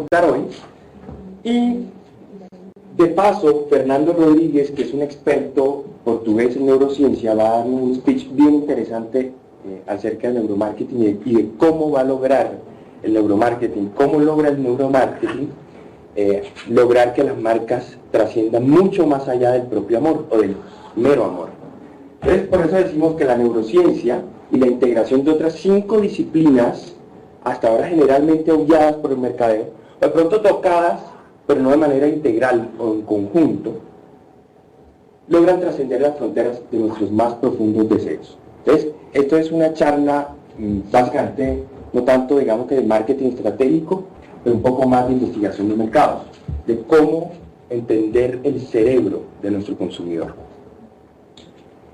contar hoy. Y de paso, Fernando Rodríguez, que es un experto portugués en neurociencia, va a dar un speech bien interesante acerca del neuromarketing y de cómo va a lograr el neuromarketing, cómo logra el neuromarketing lograr que las marcas trasciendan mucho más allá del propio amor o del mero amor. Entonces, por eso decimos que la neurociencia y la integración de otras 5 disciplinas, hasta ahora generalmente obviadas por el mercadeo, o de pronto tocadas, pero no de manera integral o en conjunto, logran trascender las fronteras de nuestros más profundos deseos. Entonces, esto es una charla básicamente, no tanto digamos que de marketing estratégico, pero un poco más de investigación de mercados, de cómo entender el cerebro de nuestro consumidor.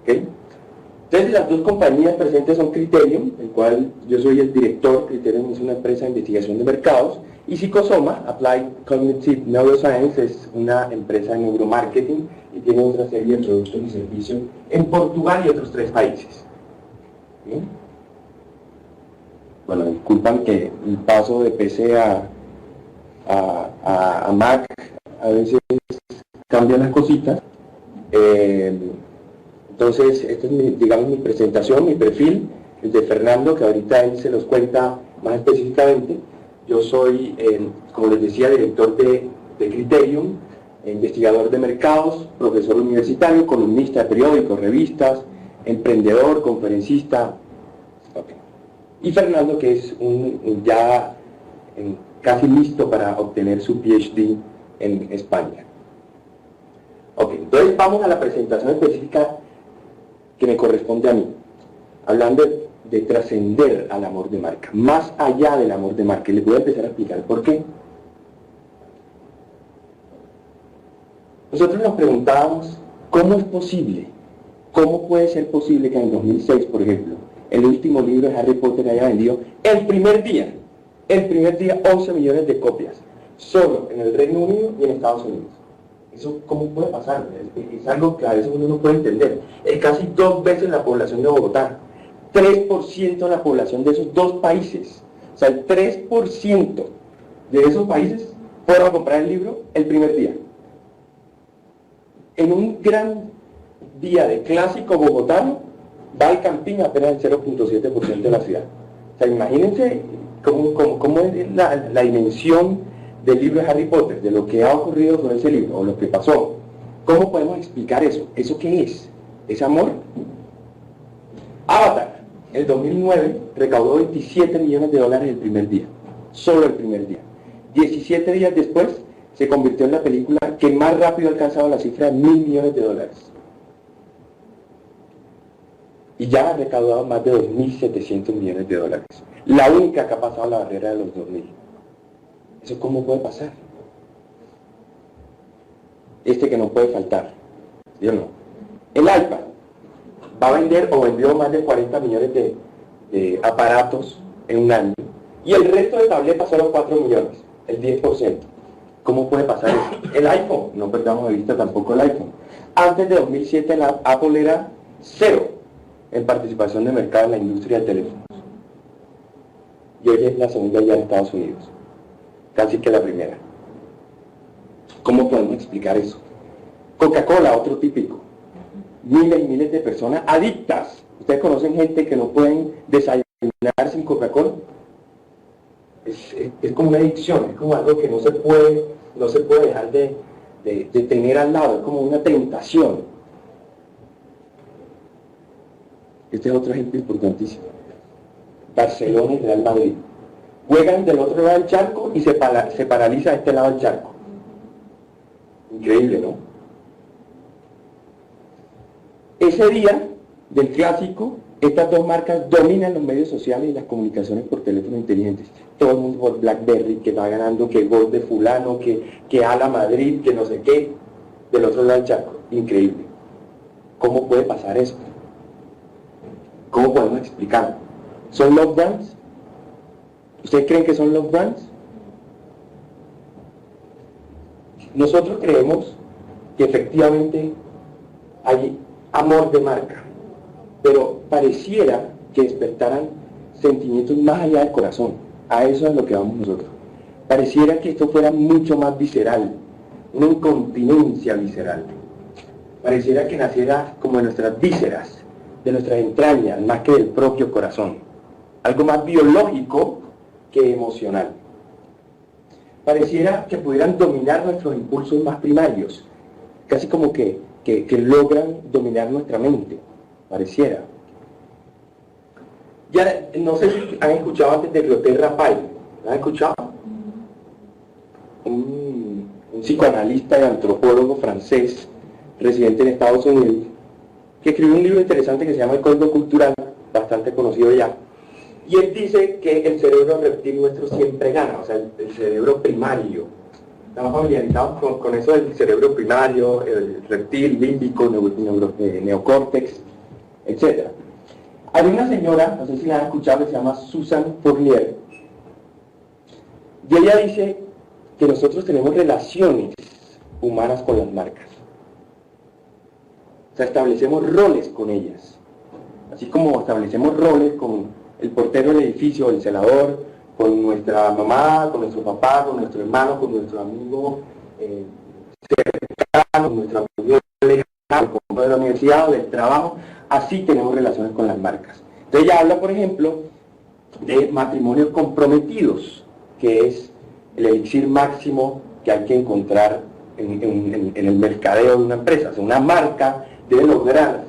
¿Okay? Entonces, las 2 compañías presentes son Criterion, el cual yo soy el director. Criterion es una empresa de investigación de mercados, y Psicosoma, Applied Cognitive Neuroscience, es una empresa de neuromarketing y tiene otra serie de productos y servicios en Portugal y otros 3 países. ¿Sí? Bueno, disculpan que el paso de PC a Mac a veces cambian las cositas. Entonces, esta es digamos mi presentación, mi perfil, el de Fernando, que ahorita él se los cuenta más específicamente. Yo soy, como les decía, director de Criterion, investigador de mercados, profesor universitario, columnista de periódicos, revistas, emprendedor, conferencista. Okay. Y Fernando, que es ya casi listo para obtener su PhD en España. Ok, entonces vamos a la presentación específica que me corresponde a mí, hablando de trascender al amor de marca, más allá del amor de marca. Y les voy a empezar a explicar por qué. Nosotros nos preguntábamos, ¿cómo es posible? ¿Cómo puede ser posible que en 2006, por ejemplo, el último libro de Harry Potter haya vendido el primer día 11 millones de copias, solo en el Reino Unido y en Estados Unidos? ¿Eso cómo puede pasar? Es algo que a veces uno no puede entender. Es casi 2 veces la población de Bogotá, 3% de la población de esos 2 países. O sea, el 3% de esos países fueron a comprar el libro el primer día. En un gran día de clásico bogotano, va al Campín apenas el 0.7% de la ciudad. O sea, imagínense cómo es la dimensión del libro de Harry Potter, de lo que ha ocurrido con ese libro, o lo que pasó. ¿Cómo podemos explicar eso? ¿Eso qué es? ¿Es amor? Avatar, en el 2009, recaudó 27 millones de dólares el primer día. Solo el primer día. 17 días después, se convirtió en la película que más rápido ha alcanzado la cifra de 1.000 millones de dólares. Y ya ha recaudado más de 2.700 millones de dólares. La única que ha pasado la barrera de los 2.000. ¿Eso cómo puede pasar? Que no puede faltar. ¿Sí o no? El iPad va a vender o vendió más de 40 millones de aparatos en un año. Y el resto de tabletas solo 4 millones, el 10%. ¿Cómo puede pasar eso? El iPhone, no perdamos de vista tampoco el iPhone. Antes de 2007 la Apple era 0 en participación de mercado en la industria de teléfonos. Y hoy es la segunda ya en Estados Unidos. Casi que la primera. ¿Cómo podemos explicar eso? Coca-Cola, otro típico. Miles y miles de personas adictas. ¿Ustedes conocen gente que no pueden desayunar sin Coca-Cola? Es como una adicción, es como algo que no se puede dejar de tener al lado, es como una tentación. Este es otro ejemplo importantísimo. Barcelona y Real Madrid. Juegan del otro lado del charco y se paraliza este lado del charco. Increíble, ¿no? Ese día del clásico, estas 2 marcas dominan los medios sociales y las comunicaciones por teléfonos inteligentes. Todo el mundo por BlackBerry, que va ganando, que gol de fulano, que ala Madrid, que no sé qué, del otro lado del charco. Increíble. ¿Cómo puede pasar eso? ¿Cómo podemos explicarlo? ¿Son love brands? ¿Ustedes creen que son love brands? Nosotros creemos que efectivamente hay amor de marca, pero pareciera que despertaran sentimientos más allá del corazón. A eso es lo que vamos nosotros. Pareciera que esto fuera mucho más visceral, una incontinencia visceral. Pareciera que naciera como de nuestras vísceras, de nuestras entrañas, más que del propio corazón. Algo más biológico que emocional. Pareciera que pudieran dominar nuestros impulsos más primarios, casi como que logran dominar nuestra mente, pareciera. Ya no sé si han escuchado antes de Clotaire Rapal. ¿Han escuchado? Un psicoanalista y antropólogo francés, residente en Estados Unidos, que escribió un libro interesante que se llama El Código Cultural, bastante conocido ya. Y él dice que el cerebro reptil nuestro siempre gana, o sea, el cerebro primario. Estamos familiarizados con eso del cerebro primario, el reptil, límbico, neocórtex, etc. Hay una señora, no sé si la han escuchado, que se llama Susan Fournier, y ella dice que nosotros tenemos relaciones humanas con las marcas. O sea, establecemos roles con ellas. Así como establecemos roles con el portero del edificio, el celador, con nuestra mamá, con nuestro papá, con nuestro hermano, con nuestro amigo cercano, con nuestro amigo lejano, con de la universidad o del trabajo, así tenemos relaciones con las marcas. Entonces ella habla, por ejemplo, de matrimonios comprometidos, que es el elixir máximo que hay que encontrar en el mercadeo de una empresa. O sea, una marca debe lograr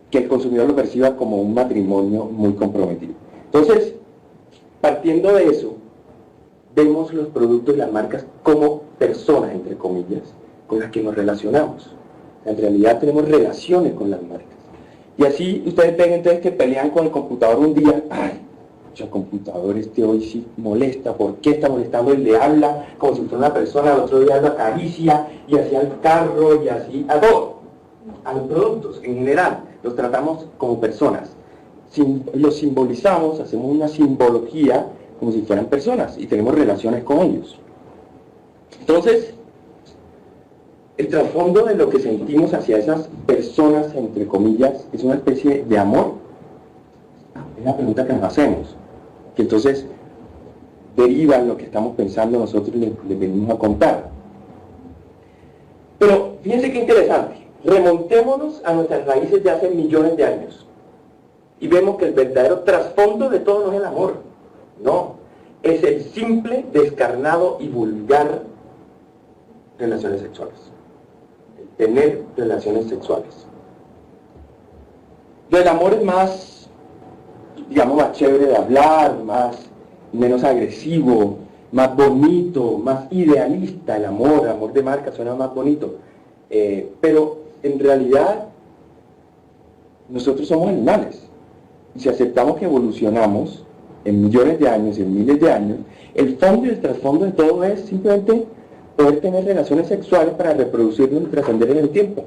que el consumidor lo perciba como un matrimonio muy comprometido. Entonces, partiendo de eso, vemos los productos y las marcas como personas, entre comillas, con las que nos relacionamos. En realidad tenemos relaciones con las marcas. Y así ustedes ven entonces que pelean con el computador un día. ¡Ay! El computador hoy sí molesta. ¿Por qué está molestando? Y le habla como si fuera una persona, al otro día lo acaricia, y así al carro, y así a todo. A los productos en general, los tratamos como personas. Los simbolizamos, hacemos una simbología como si fueran personas y tenemos relaciones con ellos. Entonces, el trasfondo de lo que sentimos hacia esas personas, entre comillas, es una especie de amor. Es la pregunta que nos hacemos, que entonces deriva en lo que estamos pensando nosotros y les venimos a contar. Pero fíjense qué interesante. Remontémonos a nuestras raíces de hace millones de años y vemos que el verdadero trasfondo de todo no es el amor, no, es el simple, descarnado y vulgar relaciones sexuales, el tener relaciones sexuales. El amor es más, digamos, más chévere de hablar, menos agresivo, más bonito, más idealista. El amor de marca suena más bonito, pero en realidad nosotros somos animales, y si aceptamos que evolucionamos en millones de años, en miles de años, el fondo y el trasfondo de todo es simplemente poder tener relaciones sexuales para reproducirnos y trascender en el tiempo.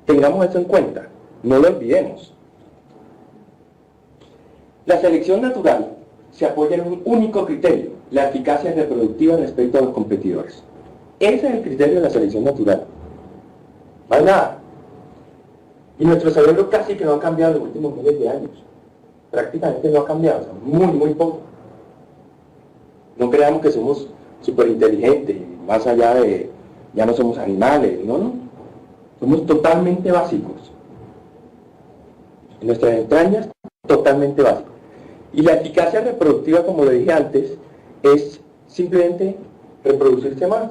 Tengamos eso en cuenta, no lo olvidemos. La selección natural se apoya en un único criterio, la eficacia reproductiva respecto a los competidores. Ese es el criterio de la selección natural. Más nada. Y nuestro cerebro casi que no ha cambiado en los últimos miles de años. Prácticamente no ha cambiado, o sea, muy poco. No creamos que somos súper inteligentes, más allá de, ya no somos animales, no. Somos totalmente básicos. En nuestras entrañas, totalmente básicos. Y la eficacia reproductiva, como lo dije antes, es simplemente reproducirse más.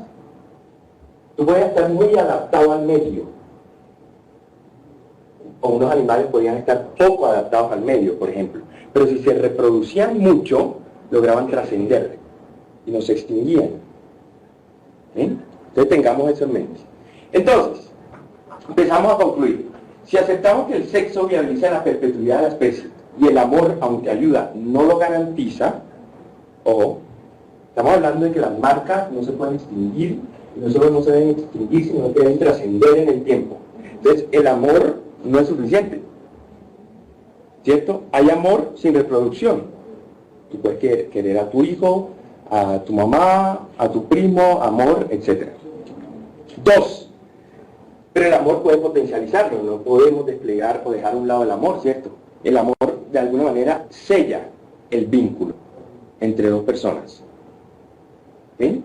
Tú puedes estar muy adaptado al medio, o unos animales podrían estar poco adaptados al medio, por ejemplo, pero si se reproducían mucho, lograban trascender y nos extinguían. Entonces tengamos eso en mente. Entonces, empezamos a concluir. Si aceptamos que el sexo viabiliza la perpetuidad de la especie y el amor, aunque ayuda, no lo garantiza, ojo, estamos hablando de que las marcas no se pueden extinguir, y no solo no se deben extinguir, sino que deben trascender en el tiempo. Entonces, el amor no es suficiente, ¿cierto? Hay amor sin reproducción. Tú puedes querer a tu hijo, a tu mamá, a tu primo, amor, etc. 2. Pero el amor puede potencializarlo, no podemos desplegar o dejar a un lado el amor, ¿cierto? El amor, de alguna manera, sella el vínculo. entre dos personas. ¿Sí?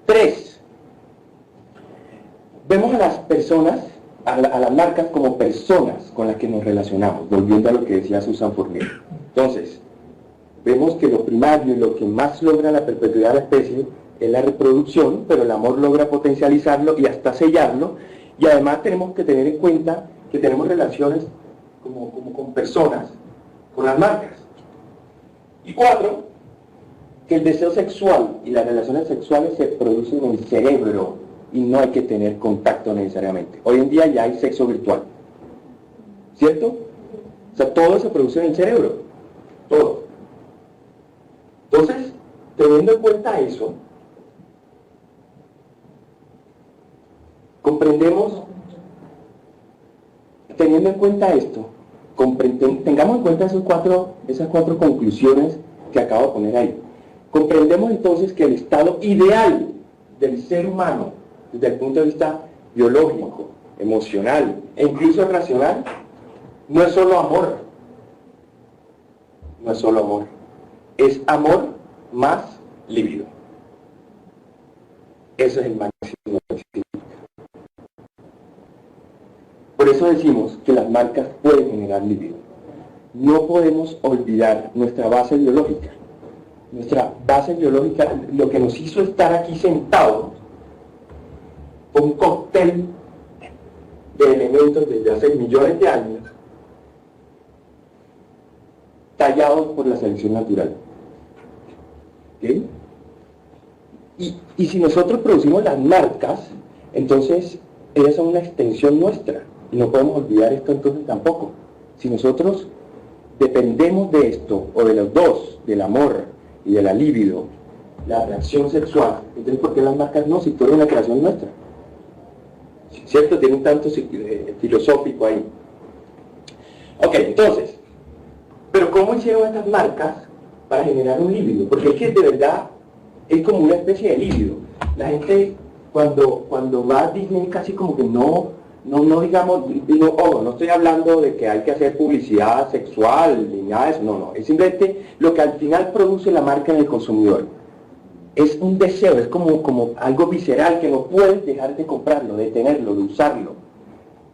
3. Vemos a las personas, a las marcas como personas con las que nos relacionamos, volviendo a lo que decía Susan Fournier. Entonces, vemos que lo primario y lo que más logra la perpetuidad de la especie es la reproducción, pero el amor logra potencializarlo y hasta sellarlo, y además tenemos que tener en cuenta que tenemos relaciones como con personas, con las marcas. Y 4, que el deseo sexual y las relaciones sexuales se producen en el cerebro y no hay que tener contacto necesariamente. Hoy en día ya hay sexo virtual, ¿cierto? O sea, todo se produce en el cerebro, todo. Entonces, teniendo en cuenta eso, comprendemos, teniendo en cuenta esto, tengamos en cuenta esas cuatro conclusiones que acabo de poner ahí. Comprendemos entonces que el estado ideal del ser humano, desde el punto de vista biológico, emocional e incluso racional, no es solo amor. No es solo amor. Es amor más líbido. Eso es el máximo de significado. Por eso decimos que las marcas pueden generar líbido. No podemos olvidar nuestra base biológica. Nuestra base biológica, lo que nos hizo estar aquí sentados, fue un cóctel de elementos desde hace millones de años, tallados por la selección natural. ¿Okay? Y si nosotros producimos las marcas, entonces ellas son una extensión nuestra. Y no podemos olvidar esto entonces tampoco. Si nosotros dependemos de esto, o de los dos, del amor y de la libido, la reacción sexual, entonces ¿por qué las marcas no? Si fuera una creación nuestra. ¿Cierto? Tiene un tanto filosófico ahí. Ok, entonces, pero ¿cómo hicieron estas marcas para generar un líbido? Porque es que de verdad es como una especie de líbido. La gente cuando va a Disney casi como que no digamos, no estoy hablando de que hay que hacer publicidad sexual ni nada de eso, no, es simplemente lo que al final produce la marca en el consumidor. Es un deseo, es como algo visceral que no puedes dejar de comprarlo, de tenerlo, de usarlo.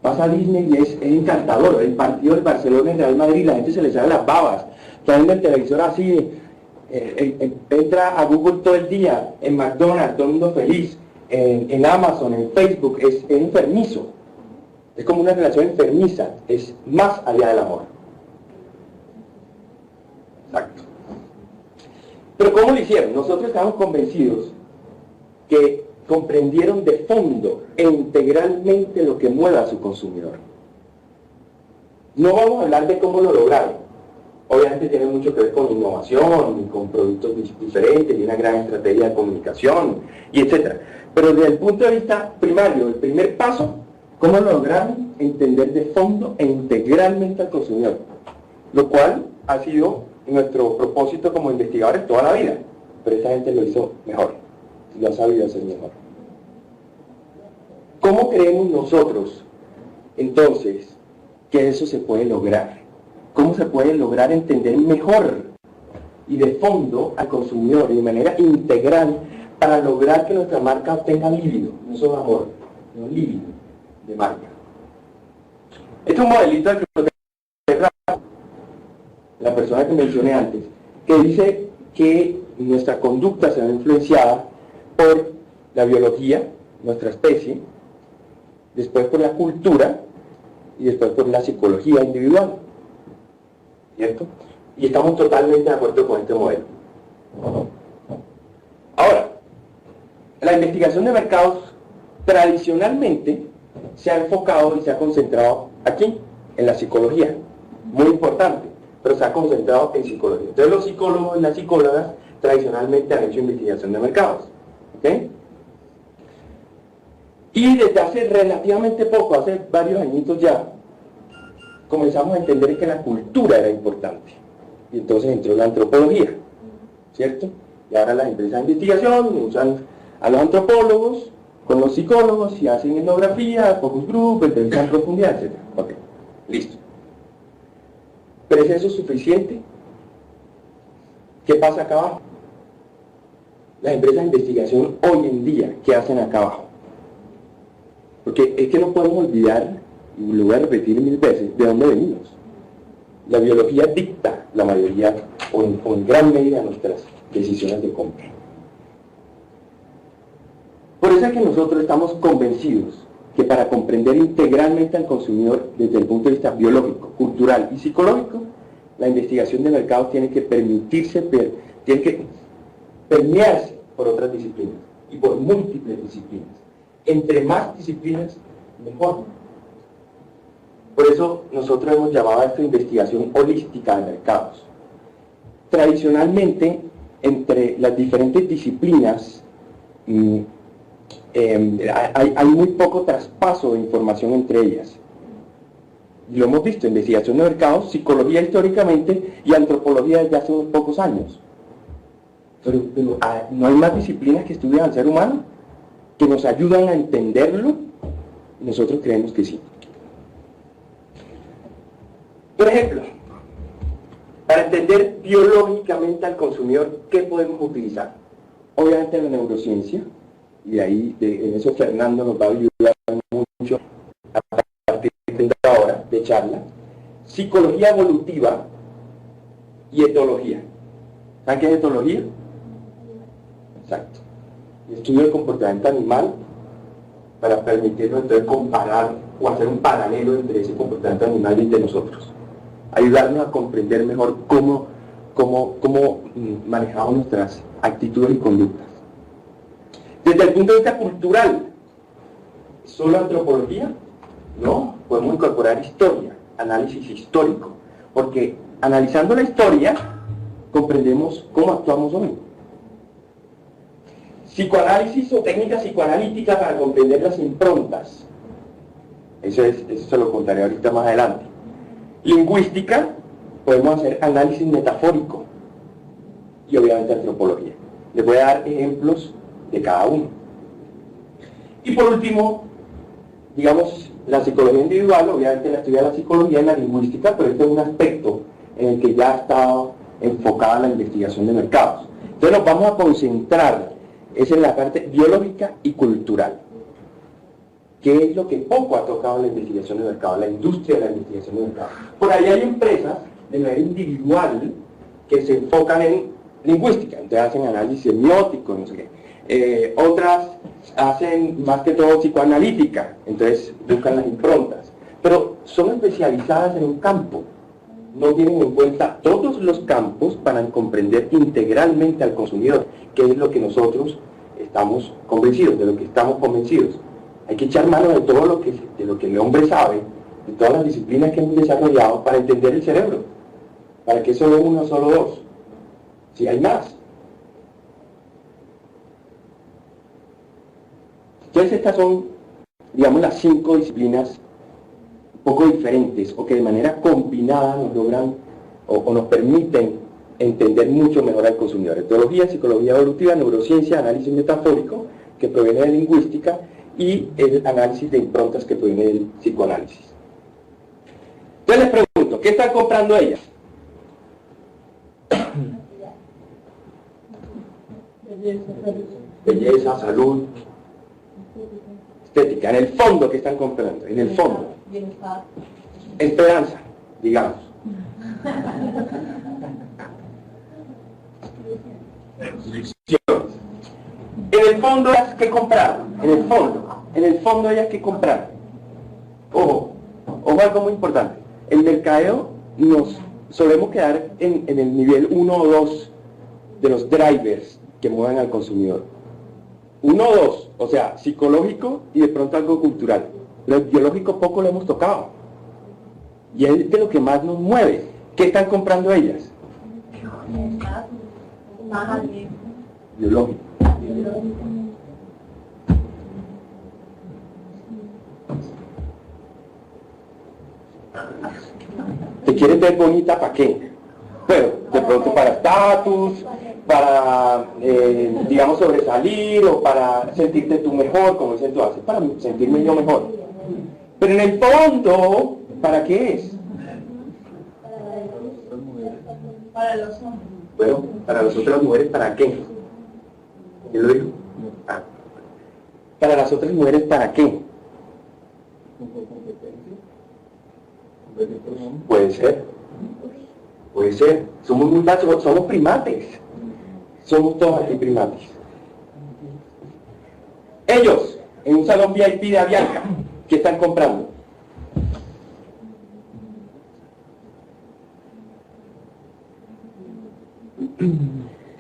Vas a Disney y es encantador. El partido del Barcelona y el Real Madrid, la gente se le sale las babas. Está viendo el televisor así, entra a Google todo el día, en McDonald's, todo el mundo feliz, en Amazon, en Facebook, es enfermizo. Es como una relación enfermiza, es más allá del amor. Exacto. Pero ¿cómo lo hicieron? Nosotros estamos convencidos que comprendieron de fondo e integralmente lo que mueve a su consumidor. No vamos a hablar de cómo lo lograron. Obviamente tiene mucho que ver con innovación, con productos diferentes y una gran estrategia de comunicación, y etc. Pero desde el punto de vista primario, el primer paso, ¿cómo lo lograron? Entender de fondo e integralmente al consumidor. Lo cual ha sido nuestro propósito como investigadores toda la vida. Pero esta gente lo hizo mejor. Lo ha sabido hacer mejor. ¿Cómo creemos nosotros, entonces, que eso se puede lograr? ¿Cómo se puede lograr entender mejor y de fondo al consumidor y de manera integral para lograr que nuestra marca obtenga líbido, no solo amor, sino líbido de marca? Este es un modelito de la persona que mencioné antes, que dice que nuestra conducta se ve influenciada por la biología, nuestra especie, después por la cultura y después por la psicología individual. ¿Cierto? Y estamos totalmente de acuerdo con este modelo. Ahora, la investigación de mercados tradicionalmente se ha enfocado y se ha concentrado aquí, en la psicología. Muy importante, pero se ha concentrado en psicología. Entonces los psicólogos y las psicólogas tradicionalmente han hecho investigación de mercados. ¿Ok? Y desde hace relativamente poco, hace varios añitos ya, comenzamos a entender que la cultura era importante. Y entonces entró la antropología, ¿cierto? Y ahora las empresas de investigación usan a los antropólogos con los psicólogos y hacen etnografía, focus group, entrevista en profundidad, etc. Ok, listo. ¿Pero es eso suficiente? ¿Qué pasa acá abajo? Las empresas de investigación hoy en día, ¿qué hacen acá abajo? Porque es que no podemos olvidar, y lo voy a repetir 1000 veces, de dónde venimos. La biología dicta la mayoría, o en gran medida, nuestras decisiones de compra. Por eso es que nosotros estamos convencidos que para comprender integralmente al consumidor desde el punto de vista biológico, cultural y psicológico, la investigación de mercados tiene que tiene que permearse por otras disciplinas y por múltiples disciplinas. Entre más disciplinas, mejor. Por eso nosotros hemos llamado a esta investigación holística de mercados. Tradicionalmente, entre las diferentes disciplinas, hay muy poco traspaso de información entre ellas. Lo hemos visto, investigación de mercados, psicología históricamente y antropología desde hace unos pocos años. Pero ¿no hay más disciplinas que estudian al ser humano? ¿Que nos ayudan a entenderlo? Nosotros creemos que sí. Por ejemplo, para entender biológicamente al consumidor, ¿qué podemos utilizar? Obviamente la neurociencia, y ahí en eso Fernando nos va a ayudar mucho a partir de ahora de charla. Psicología evolutiva y etología. ¿Saben qué es etología? Exacto. El estudio del comportamiento animal para permitirnos entonces comparar o hacer un paralelo entre ese comportamiento animal y el de nosotros. Ayudarnos a comprender mejor cómo manejamos nuestras actitudes y conductas. Desde el punto de vista cultural, ¿solo antropología? No, podemos incorporar historia, análisis histórico, porque analizando la historia comprendemos cómo actuamos hoy. Psicoanálisis o técnicas psicoanalíticas para comprender las improntas. Eso se lo contaré ahorita más adelante. Lingüística, podemos hacer análisis metafórico y obviamente antropología. Les voy a dar ejemplos de cada uno. Y por último, digamos, la psicología individual, obviamente la estudia de la psicología y la lingüística, pero este es un aspecto en el que ya ha estado enfocada la investigación de mercados. Entonces nos vamos a concentrar, es en la parte biológica y cultural. ¿Qué es lo que poco ha tocado la investigación de mercado, la industria de la investigación de mercado? Por ahí hay empresas de manera individual que se enfocan en lingüística, entonces hacen análisis semiótico, no sé qué. Otras hacen más que todo psicoanalítica, entonces buscan las improntas, pero son especializadas en un campo, no tienen en cuenta todos los campos para comprender integralmente al consumidor, que es lo que nosotros estamos convencidos, de lo que estamos convencidos. Hay que echar mano de todo de lo que el hombre sabe, de todas las disciplinas que hemos desarrollado para entender el cerebro. ¿Para qué solo uno, solo dos? Si hay más. Entonces estas son, digamos, las 5 disciplinas un poco diferentes o que de manera combinada nos logran o nos permiten entender mucho mejor al consumidor. Etología, psicología evolutiva, neurociencia, análisis metafórico, que proviene de lingüística, y el análisis de improntas que proviene del psicoanálisis. Entonces les pregunto, ¿qué están comprando ellas? Belleza, salud, estética. En el fondo, ¿qué están comprando? En el fondo. Esperanza, digamos. En el fondo ellas que compraron, en el fondo ellas que compraron. Ojo, algo muy importante. El mercadeo nos solemos quedar en el nivel 1 o 2 de los drivers que mueven al consumidor. 1 o 2, o sea, psicológico y de pronto algo cultural. Pero el biológico poco lo hemos tocado. Y es de lo que más nos mueve. ¿Qué están comprando ellas? Biológico. ¿Te quieres ver bonita para qué? Bueno, de pronto para estatus, para, digamos, sobresalir o para sentirte tú mejor, como dicen tú haces, para sentirme yo mejor. Pero en el fondo, ¿para qué es? Para los hombres. Bueno, para las otras mujeres, ¿para qué? ¿Quién lo dijo? Ah. Para las otras mujeres, ¿para qué? Puede ser. Puede ser. Somos muy básicos, somos primates. Somos todos aquí primates. Ellos, en un salón VIP de Avianca, ¿qué están comprando?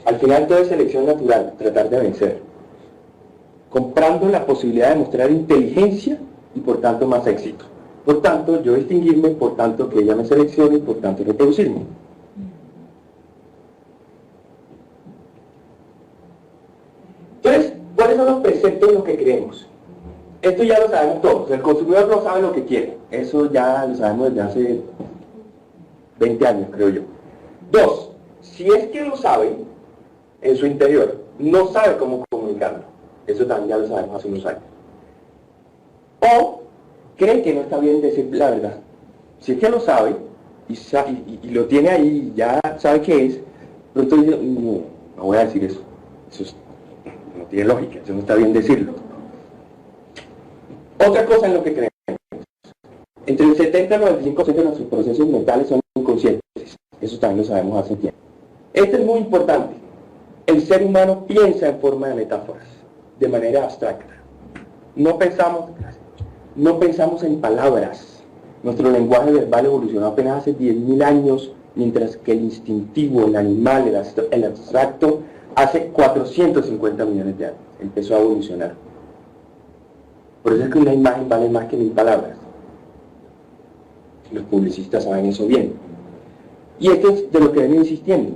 Al final todo es selección natural, tratar de vencer. Comprando la posibilidad de mostrar inteligencia y por tanto más éxito. Por tanto, yo distinguirme, por tanto que ella me seleccione y por tanto reproducirme. Entonces, ¿cuáles son los preceptos en los que creemos? Esto ya lo sabemos todos. El consumidor no sabe lo que quiere. Eso ya lo sabemos desde hace 20 años, creo yo. 2. Si es que lo sabe, en su interior, no sabe cómo comunicarlo. Eso también ya lo sabemos hace unos años. O cree que no está bien decir la verdad. Si es que lo sabe y lo tiene ahí, ya sabe qué es, pero entonces no voy a decir eso. No tiene lógica, eso no está bien decirlo. Otra cosa en lo que creemos. Entre el 70 y el 95% de nuestros procesos mentales son inconscientes. Eso también lo sabemos hace tiempo. Esto es muy importante. El ser humano piensa en forma de metáforas, de manera abstracta. No pensamos en palabras. Nuestro lenguaje verbal evolucionó apenas hace 10.000 años, mientras que el instintivo, el animal, el abstracto, hace 450 millones de años empezó a evolucionar. Por eso es que una imagen vale más que 1000 palabras. Los publicistas saben eso bien. Y esto es de lo que vengo insistiendo.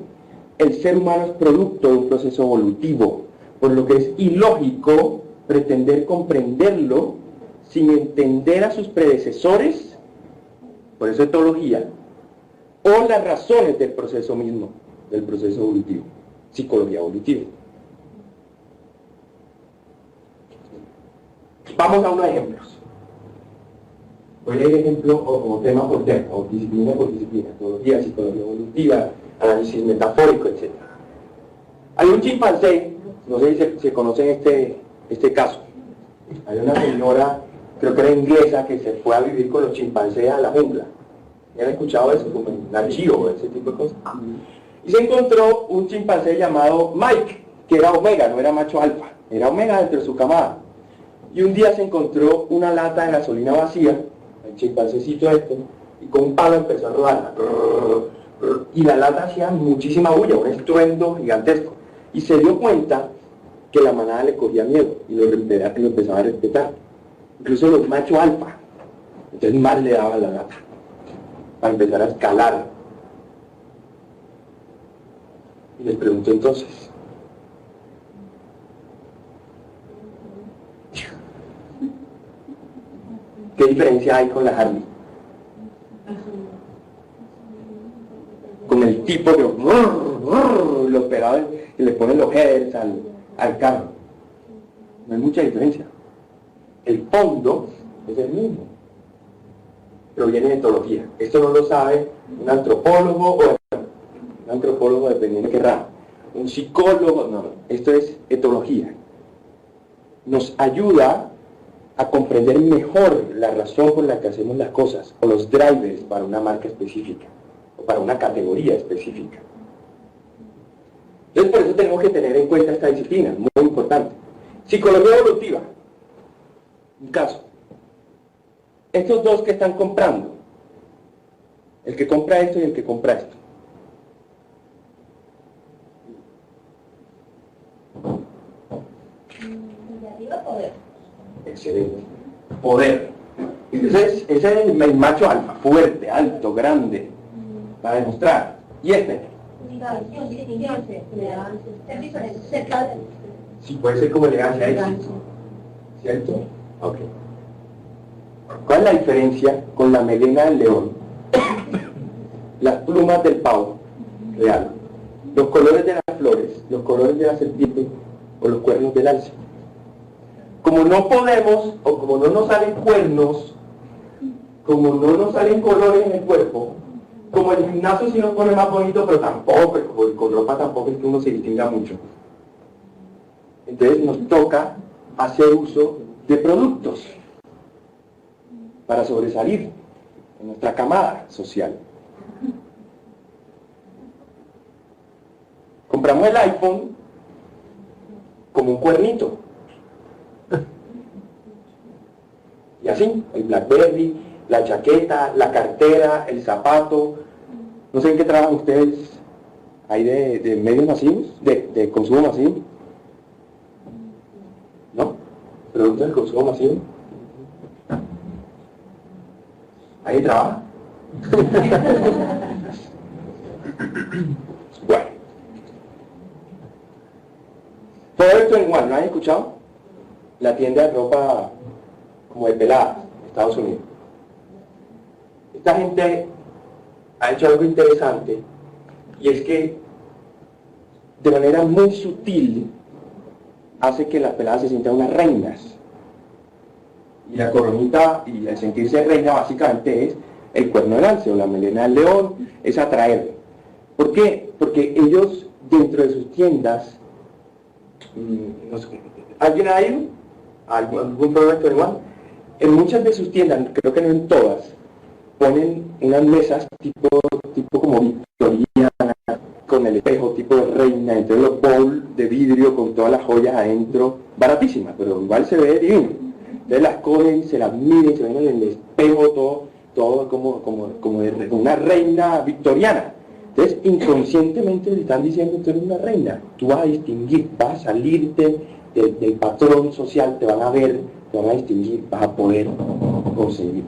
El ser humano es producto de un proceso evolutivo, por lo que es ilógico pretender comprenderlo sin entender a sus predecesores, por eso etología, o las razones del proceso mismo, del proceso evolutivo, psicología evolutiva. Vamos a unos ejemplos. Voy a leer ejemplo o tema por tema, o disciplina por disciplina, etología, psicología evolutiva, análisis metafórico, etc. Hay un chimpancé, no sé si se conocen este caso. Hay una señora, creo que era inglesa, que se fue a vivir con los chimpancés a la jungla. ¿Han escuchado eso? Como en archivo, ese tipo de cosas. Y se encontró un chimpancé llamado Mike, que era omega, no era macho alfa, era omega dentro de su camada. Y un día se encontró una lata de gasolina vacía, el chimpancécito y con un palo empezó a rodarla. Y la lata hacía muchísima bulla, un estruendo gigantesco. Y se dio cuenta que la manada le cogía miedo y lo empezaba a respetar. Incluso los machos alfa. Entonces más le daba la lata para empezar a escalar. Y les pregunto entonces, ¿qué diferencia hay con la Harley? Con el tipo que los pegados y le ponen los headers al carro. No hay mucha diferencia. El fondo es el mismo, pero viene de etología. Esto no lo sabe un antropólogo dependiendo de qué rama, un psicólogo, no, esto es etología. Nos ayuda a comprender mejor la razón por la que hacemos las cosas, o los drivers para una marca específica, o para una categoría específica. Entonces por eso tenemos que tener en cuenta esta disciplina, muy importante. Psicología evolutiva. Un caso. Estos dos que están comprando, el que compra esto y el que compra esto. Poder. Excelente. Poder. Ese es el macho alfa, fuerte, alto, grande, para demostrar. Y este. Sí, puede ser como elegancia, éxito. ¿Cierto? Ok. ¿Cuál es la diferencia con la melena del león, las plumas del pavo real, los colores de las flores, los colores de la serpiente o los cuernos del alce? Como no podemos, o como no nos salen cuernos, como no nos salen colores en el cuerpo, como el gimnasio sí nos pone más bonito, pero tampoco, con ropa tampoco es que uno se distinga mucho. Entonces nos toca hacer uso de productos para sobresalir en nuestra camada social. Compramos el iPhone como un cuernito. Y así, el BlackBerry, la chaqueta, la cartera, el zapato. No sé en qué trabajan ustedes ahí de medios masivos, de consumo masivo. ¿No? ¿Productos de consumo masivo? ¿Ahí trabaja? Bueno. Forever 21, ¿no han escuchado? La tienda de ropa como de peladas de Estados Unidos. Esta gente ha hecho algo interesante, y es que de manera muy sutil hace que las peladas se sientan unas reinas. Y la coronita y el sentirse reina básicamente es el cuerno del alce o la melena del león, es atraer. ¿Por qué? Porque ellos dentro de sus tiendas, no sé, ¿alguien ha ido a algún producto hermano? En muchas de sus tiendas, creo que no en todas, ponen unas mesas tipo como victoriana, con el espejo tipo de reina, entonces los bowls de vidrio con todas las joyas adentro, baratísimas, pero igual se ve divino. Entonces las cogen, se las miden, se ven en el espejo, todo como de una reina victoriana. Entonces inconscientemente le están diciendo: tú eres una reina, tú vas a distinguir, vas a salirte del patrón social, te van a ver, te van a distinguir, vas a poder conseguir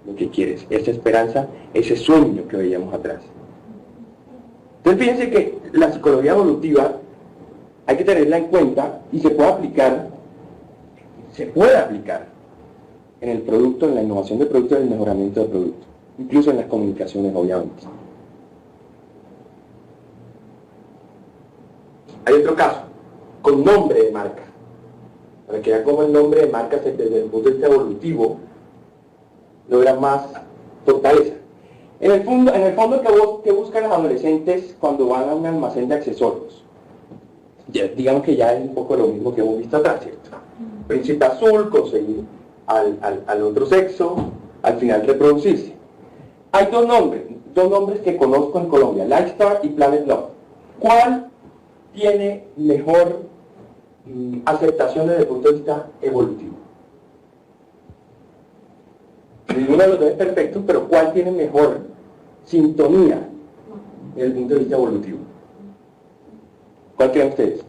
lo que quieres, esa esperanza, ese sueño que veíamos atrás. Entonces fíjense que la psicología evolutiva hay que tenerla en cuenta y se puede aplicar en el producto, en la innovación del producto, en el mejoramiento del producto, incluso en las comunicaciones, obviamente. Hay otro caso, con nombre de marca, para que vean cómo el nombre de marca desde el punto de vista evolutivo logra más fortaleza. En el fondo ¿qué buscan los adolescentes cuando van a un almacén de accesorios? Ya, digamos que ya es un poco lo mismo que hemos visto atrás, ¿cierto? Príncipe azul, conseguir al otro sexo, al final reproducirse. Hay dos nombres que conozco en Colombia, Lifestar y Planet Love. ¿Cuál tiene mejor aceptación desde el punto de vista evolutivo? Ninguno de los dos es perfecto, pero ¿cuál tiene mejor sintonía desde el punto de vista evolutivo? ¿Cuál creen ustedes?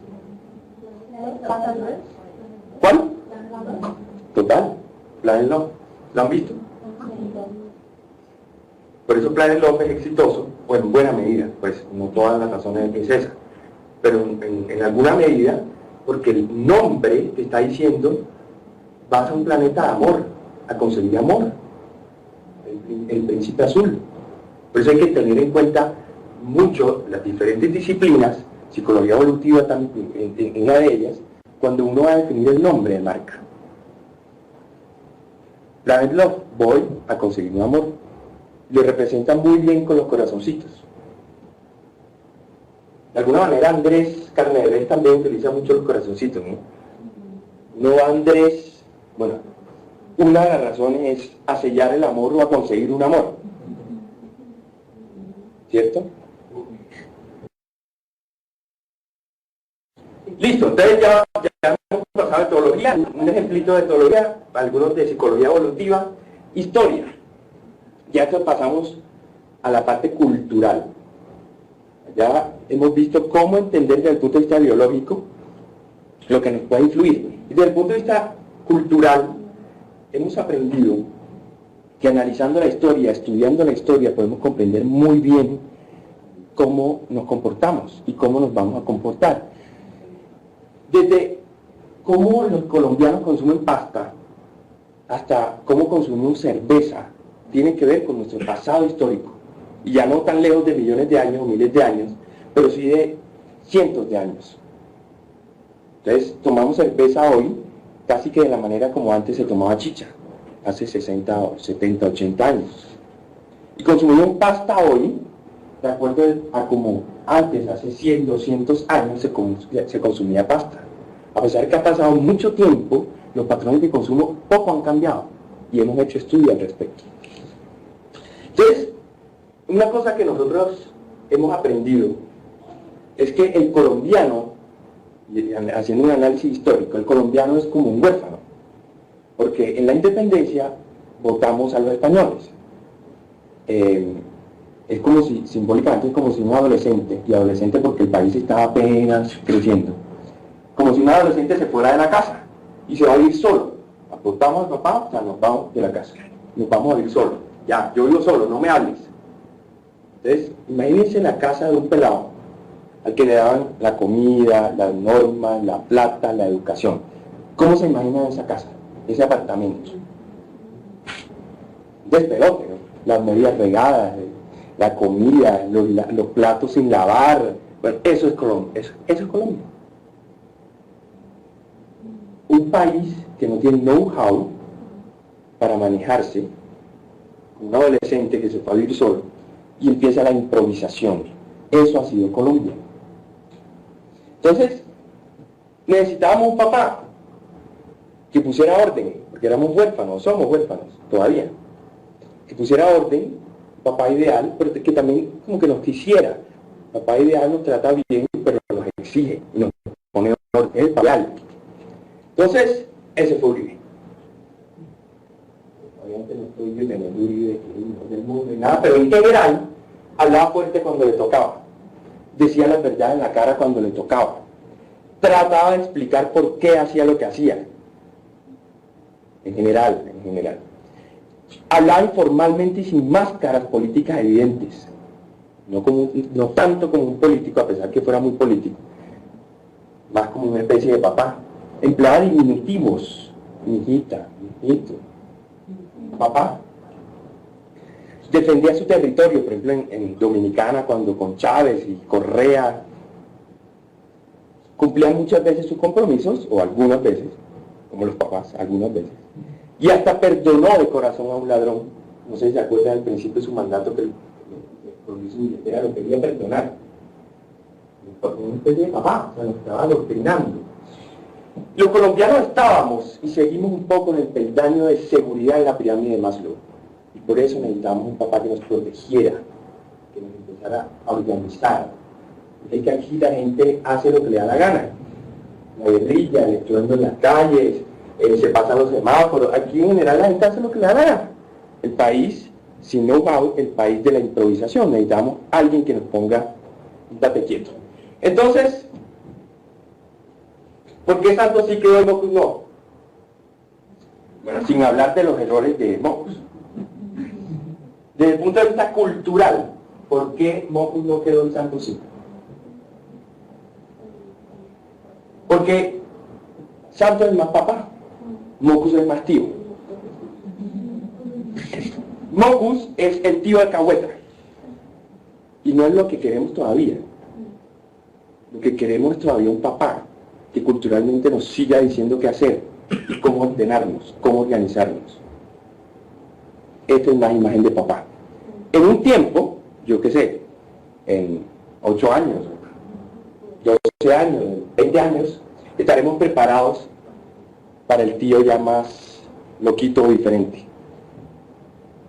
¿Cuál? Total, Planet Love. ¿Lo han visto? Por eso Planet Love es exitoso, o en buena medida, pues no todas las razones de princesa, pero en alguna medida, porque el nombre te está diciendo: vas a un planeta de amor, a conseguir amor, el príncipe azul. Por eso hay que tener en cuenta mucho las diferentes disciplinas, psicología evolutiva también, en una de ellas, cuando uno va a definir el nombre de marca. Planet Love, voy a conseguir un amor. Lo representa muy bien con los corazoncitos. De alguna manera Andrés Carnedes también utiliza mucho los corazoncitos, ¿no? No Andrés, bueno, una de las razones es a sellar el amor o a conseguir un amor, ¿cierto? Listo, entonces ya hemos pasado de etología, un ejemplito de etología, algunos de psicología evolutiva, historia. Ya pasamos a la parte cultural. Ya hemos visto cómo entender desde el punto de vista biológico lo que nos puede influir. Y desde el punto de vista cultural, hemos aprendido que analizando la historia, estudiando la historia, podemos comprender muy bien cómo nos comportamos y cómo nos vamos a comportar. Desde cómo los colombianos consumen pasta hasta cómo consumimos cerveza, tiene que ver con nuestro pasado histórico. Y ya no tan lejos de millones de años o miles de años, pero sí de cientos de años. Entonces, tomamos cerveza hoy casi que de la manera como antes se tomaba chicha, hace 60, 70, 80 años. Y consumimos pasta hoy, de acuerdo a como antes, hace 100, 200 años, se consumía pasta. A pesar que ha pasado mucho tiempo, los patrones de consumo poco han cambiado y hemos hecho estudios al respecto. Entonces, una cosa que nosotros hemos aprendido es que el colombiano, haciendo un análisis histórico, el colombiano es como un huérfano, porque en la independencia votamos a los españoles. Es como si, simbólicamente, es como si un adolescente, y adolescente porque el país estaba apenas creciendo, como si un adolescente se fuera de la casa y se va a vivir solo. Votamos al papá, o sea, nos vamos de la casa, nos vamos a vivir solo. Ya, yo vivo solo, no me hables. Entonces, imagínense la casa de un pelado al que le daban la comida, las normas, la plata, la educación. ¿Cómo se imagina esa casa, ese apartamento? Despelote, ¿no? Las medias regadas, la comida, los platos sin lavar. Bueno, eso es Colombia. Eso es Colombia. Un país que no tiene know-how para manejarse, un adolescente que se fue a vivir solo y empieza la improvisación. Eso ha sido Colombia. Entonces, necesitábamos un papá que pusiera orden, porque éramos huérfanos, somos huérfanos todavía, que pusiera orden, papá ideal, pero que también como que nos quisiera. Papá ideal nos trata bien, pero nos exige y nos pone orden, es el papá ideal. Entonces, ese fue Uribe. Obviamente no estoy defendiendo Uribe del mundo ni nada, pero en general hablaba fuerte cuando le tocaba, decía las verdades en la cara cuando le tocaba, trataba de explicar por qué hacía lo que hacía, en general. Hablaba informalmente y sin máscaras políticas evidentes, no tanto como un político, a pesar que fuera muy político, más como una especie de papá. Empleaba diminutivos, mijita, mijito, papá. Defendía su territorio, por ejemplo en Dominicana, cuando con Chávez y Correa cumplían muchas veces sus compromisos, o algunas veces, como los papás, algunas veces, y hasta perdonó de corazón a un ladrón. No sé si se acuerdan al principio de su mandato que el su billetera lo quería perdonar. Una especie de papá, o sea, nos estaba adoctrinando. Los colombianos estábamos y seguimos un poco en el peldaño de seguridad en la pirámide de Maslow. Y por eso necesitamos un papá que nos protegiera, que nos empezara a organizar. Es que aquí la gente hace lo que le da la gana. La guerrilla, el estruendo en las calles, se pasan los semáforos. Aquí en general la gente hace lo que le da la gana. El país, sin know-how, el país de la improvisación. Necesitamos alguien que nos ponga un tate quieto. Entonces, ¿por qué Santos sí quedó y Mockus no? Bueno, sin hablar de los errores de Mockus. Desde el punto de vista cultural, ¿por qué Mockus no quedó y Santos sí? Porque Santos es más papá, Mockus es más tío. Mockus es el tío alcahueta. Y no es lo que queremos todavía. Lo que queremos es todavía un papá que culturalmente nos siga diciendo qué hacer y cómo ordenarnos, cómo organizarnos. Esta es la imagen de papá. En un tiempo, yo qué sé, en 8 años, 12 años, 20 años, estaremos preparados para el tío ya más loquito o diferente.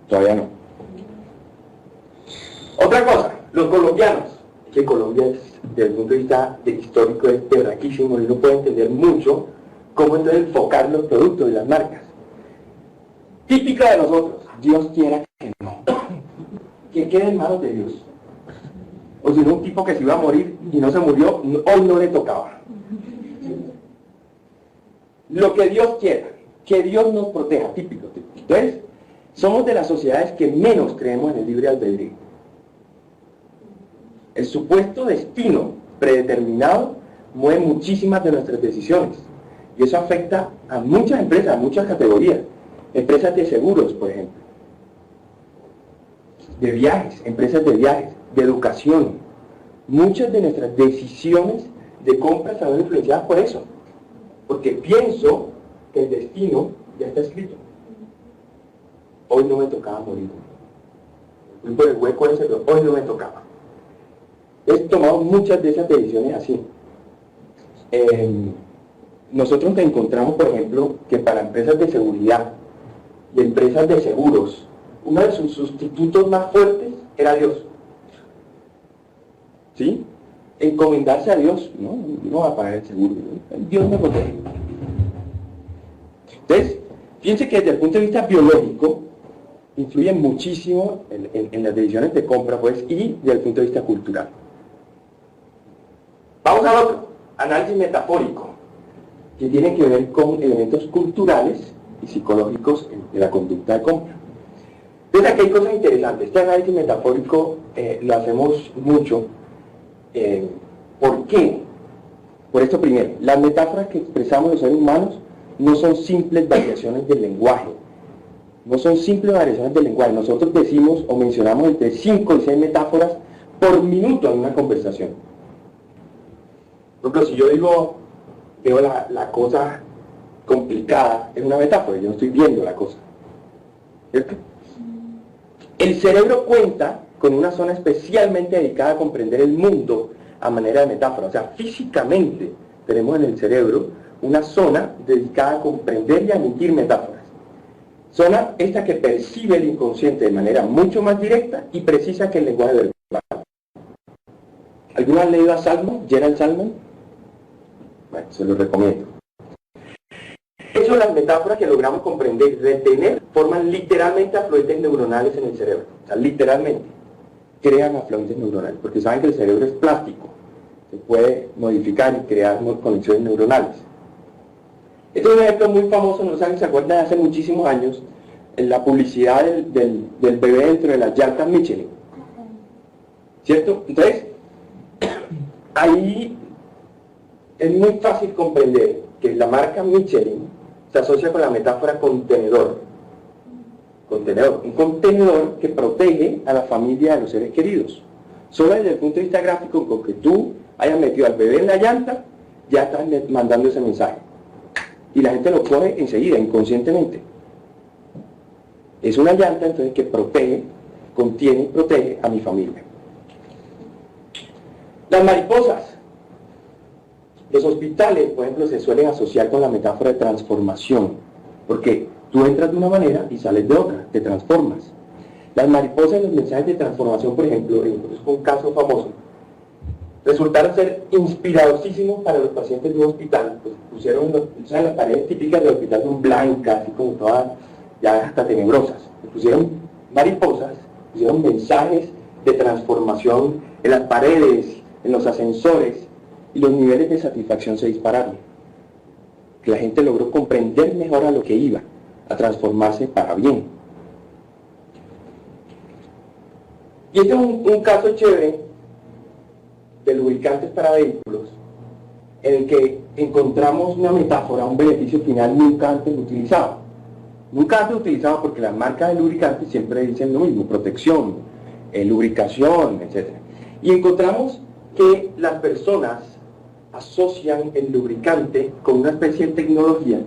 Todavía no. Otra cosa, los colombianos, que Colombia es, desde el punto de vista histórico, es terraquísimo y no puede entender mucho cómo entonces enfocar los productos y las marcas. Típica de nosotros, Dios quiera que no. Que quede en manos de Dios. O si no, un tipo que se iba a morir y no se murió, hoy no le tocaba. Lo que Dios quiera, que Dios nos proteja, típico. Entonces, somos de las sociedades que menos creemos en el libre albedrío. El supuesto destino predeterminado mueve muchísimas de nuestras decisiones. Y eso afecta a muchas empresas, a muchas categorías. Empresas de seguros, por ejemplo. De viajes, empresas de viajes, de educación. Muchas de nuestras decisiones de compra están influenciadas por eso. Porque pienso que el destino ya está escrito. Hoy no me tocaba morir. fui por el hueco ese, pero hoy no me tocaba. He tomado muchas de esas decisiones así. Nosotros encontramos, por ejemplo, que para empresas de seguridad y empresas de seguros, uno de sus sustitutos más fuertes era Dios. ¿Sí? Encomendarse a Dios, no va a pagar el seguro, ¿no? Dios me protege. Entonces, fíjense que desde el punto de vista biológico, influye muchísimo en las decisiones de compra, pues, y desde el punto de vista cultural. Vamos al otro, análisis metafórico, que tiene que ver con elementos culturales y psicológicos de la conducta de compra. Entonces aquí hay cosas interesantes. Este análisis metafórico lo hacemos mucho. ¿Por qué? Por esto primero, las metáforas que expresamos los seres humanos no son simples variaciones del lenguaje. No son simples variaciones del lenguaje. Nosotros decimos o mencionamos entre 5 y 6 metáforas por minuto en una conversación. Por ejemplo, si yo veo la cosa complicada, es una metáfora, yo no estoy viendo la cosa. ¿Cierto? El cerebro cuenta con una zona especialmente dedicada a comprender el mundo a manera de metáfora. O sea, físicamente tenemos en el cerebro una zona dedicada a comprender y a emitir metáforas. Zona esta que percibe el inconsciente de manera mucho más directa y precisa que el lenguaje verbal. ¿Alguno han leído a Salmon, Gerald Salmon? Bueno, se lo recomiendo. De hecho, las metáforas que logramos comprender y retener forman literalmente afluentes neuronales en el cerebro. O sea, literalmente crean afluentes neuronales, porque saben que el cerebro es plástico, se puede modificar y crear conexiones neuronales. Este es un ejemplo muy famoso, no sé si se acuerdan, de hace muchísimos años, en la publicidad del bebé dentro de las llantas Michelin. ¿Cierto? Entonces, ahí es muy fácil comprender que la marca Michelin se asocia con la metáfora contenedor. Contenedor, un contenedor que protege a la familia de los seres queridos. Solo desde el punto de vista gráfico, con que tú hayas metido al bebé en la llanta, ya estás mandando ese mensaje. Y la gente lo coge enseguida, inconscientemente. Es una llanta entonces que protege, contiene y protege a mi familia. Las mariposas. Los hospitales, por ejemplo, se suelen asociar con la metáfora de transformación, porque tú entras de una manera y sales de otra, te transformas. Las mariposas, los mensajes de transformación, por ejemplo, es un caso famoso, resultaron ser inspiradosísimos para los pacientes de un hospital. Pues pusieron, ¿saben? Las paredes típicas del hospital son blancas, así como todas, ya hasta tenebrosas. Les pusieron mariposas, pusieron mensajes de transformación en las paredes, en los ascensores, y los niveles de satisfacción se dispararon. Que la gente logró comprender mejor a lo que iba, a transformarse para bien. Y este es un caso chévere de lubricantes para vehículos, en el que encontramos una metáfora, un beneficio final nunca antes utilizado. Nunca antes utilizado porque las marcas de lubricantes siempre dicen lo mismo, protección, lubricación, etc. Y encontramos que las personas asocian el lubricante con una especie de tecnología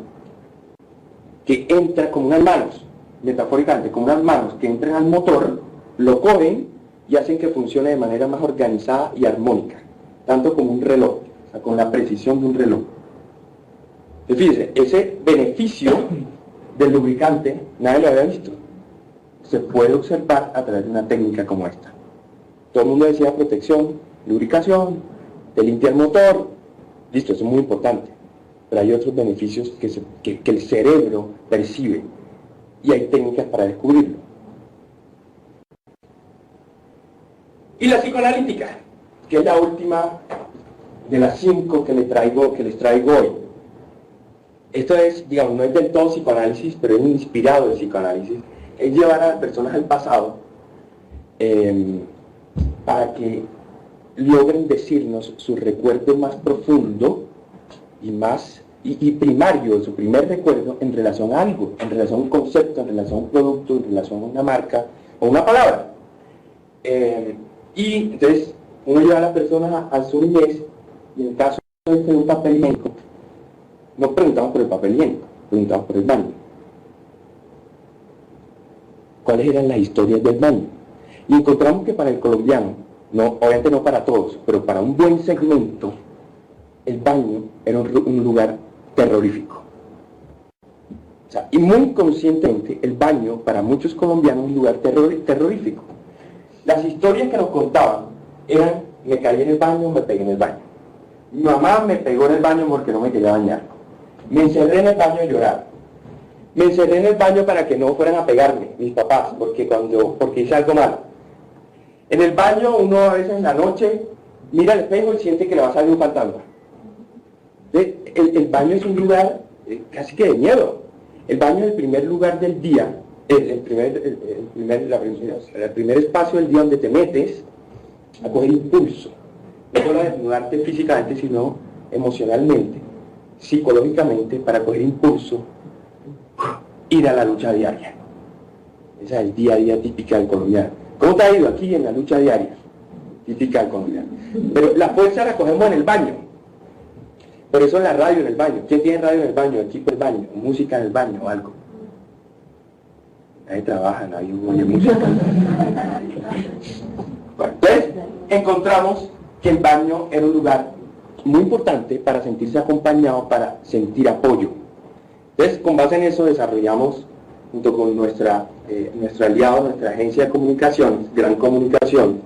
que entra como unas manos, metafóricamente, como unas manos que entran al motor, lo cogen y hacen que funcione de manera más organizada y armónica, tanto como un reloj, o sea, con la precisión de un reloj. Entonces, fíjense, ese beneficio del lubricante nadie lo había visto. Se puede observar a través de una técnica como esta. Todo el mundo decía protección, lubricación, te limpia el motor, listo, eso es muy importante, pero hay otros beneficios que el cerebro percibe y hay técnicas para descubrirlo. Y la psicoanalítica, que es la última de las 5 que les traigo hoy. Esto es, digamos, no es del todo psicoanálisis, pero es inspirado del psicoanálisis. Es llevar a las personas al pasado para que logren decirnos su recuerdo más profundo y primario, su primer recuerdo en relación a algo, en relación a un concepto, en relación a un producto, en relación a una marca o una palabra. Y entonces uno lleva a la persona a su niñez, y en el caso de un papel higiénico, no preguntamos por el papel higiénico, preguntamos por el baño. ¿Cuáles eran las historias del baño? Y encontramos que para el colombiano, no, obviamente no para todos, pero para un buen segmento, el baño era un lugar terrorífico. O sea, y muy conscientemente, el baño para muchos colombianos es un lugar terrorífico. Las historias que nos contaban eran: me caí en el baño, me pegué en el baño. Mi mamá me pegó en el baño porque no me quería bañar. Me encerré en el baño a llorar. Me encerré en el baño para que no fueran a pegarme mis papás, porque hice algo malo. En el baño uno a veces en la noche mira al espejo y siente que le va a salir un fantasma. El baño es un lugar casi que de miedo. El baño es el primer lugar del día, el primer espacio del día donde te metes a coger impulso. No solo a desnudarte físicamente, sino emocionalmente, psicológicamente, para coger impulso, ir a la lucha diaria. Esa es el día a día típica del colombiano. ¿Cómo te ha ido aquí en la lucha diaria? Típica del colombiano. Pero la fuerza la cogemos en el baño. Por eso la radio en el baño. ¿Quién tiene radio en el baño? Equipo en el baño, música en el baño o algo. Nadie trabaja, nadie oye música. Bueno, entonces encontramos que el baño era un lugar muy importante para sentirse acompañado, para sentir apoyo. Entonces, con base en eso desarrollamos, junto con nuestro aliado, nuestra agencia de comunicaciones, Gran Comunicación,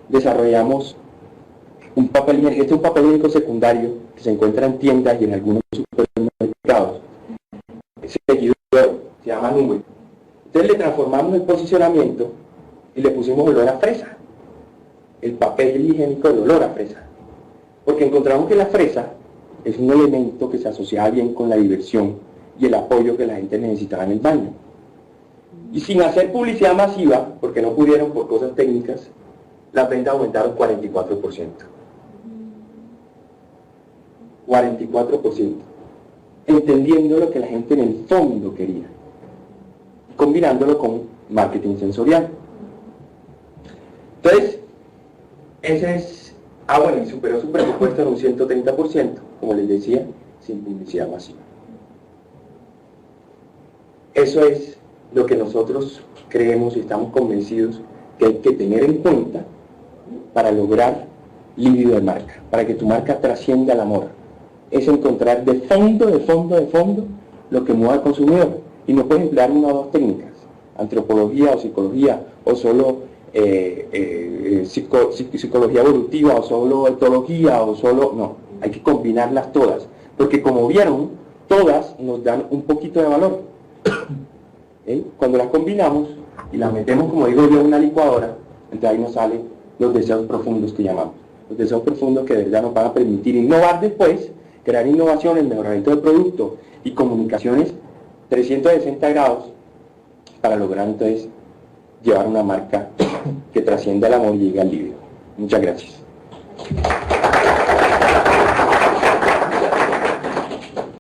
desarrollamos un papel higiénico. Este es un papel higiénico secundario que se encuentra en tiendas y en algunos supermercados. Ese seguidor se llama Nube. Entonces le transformamos el posicionamiento y le pusimos olor a fresa. El papel higiénico de olor a fresa. Porque encontramos que la fresa es un elemento que se asociaba bien con la diversión y el apoyo que la gente necesitaba en el baño. Y sin hacer publicidad masiva, porque no pudieron por cosas técnicas, las ventas aumentaron 44%. 44%. Entendiendo lo que la gente en el fondo quería. Combinándolo con marketing sensorial. Entonces, ese es... bueno, y superó su presupuesto en un 130%, como les decía, sin publicidad masiva. Eso es lo que nosotros creemos y estamos convencidos que hay que tener en cuenta para lograr líbido de marca, para que tu marca trascienda el amor. Es encontrar de fondo lo que mueve al consumidor. Y no puedes emplear una o dos técnicas, antropología o psicología, o solo psicología evolutiva, o solo etología, o solo... No, hay que combinarlas todas, porque como vieron, todas nos dan un poquito de valor. Cuando las combinamos y las metemos, como digo yo, en una licuadora, entonces ahí nos salen los deseos profundos que llamamos. Los deseos profundos que de verdad nos van a permitir innovar después, crear innovaciones, mejoramiento del producto y comunicaciones 360 grados para lograr entonces llevar una marca que trascienda el amor y llegue al líbido. Muchas gracias.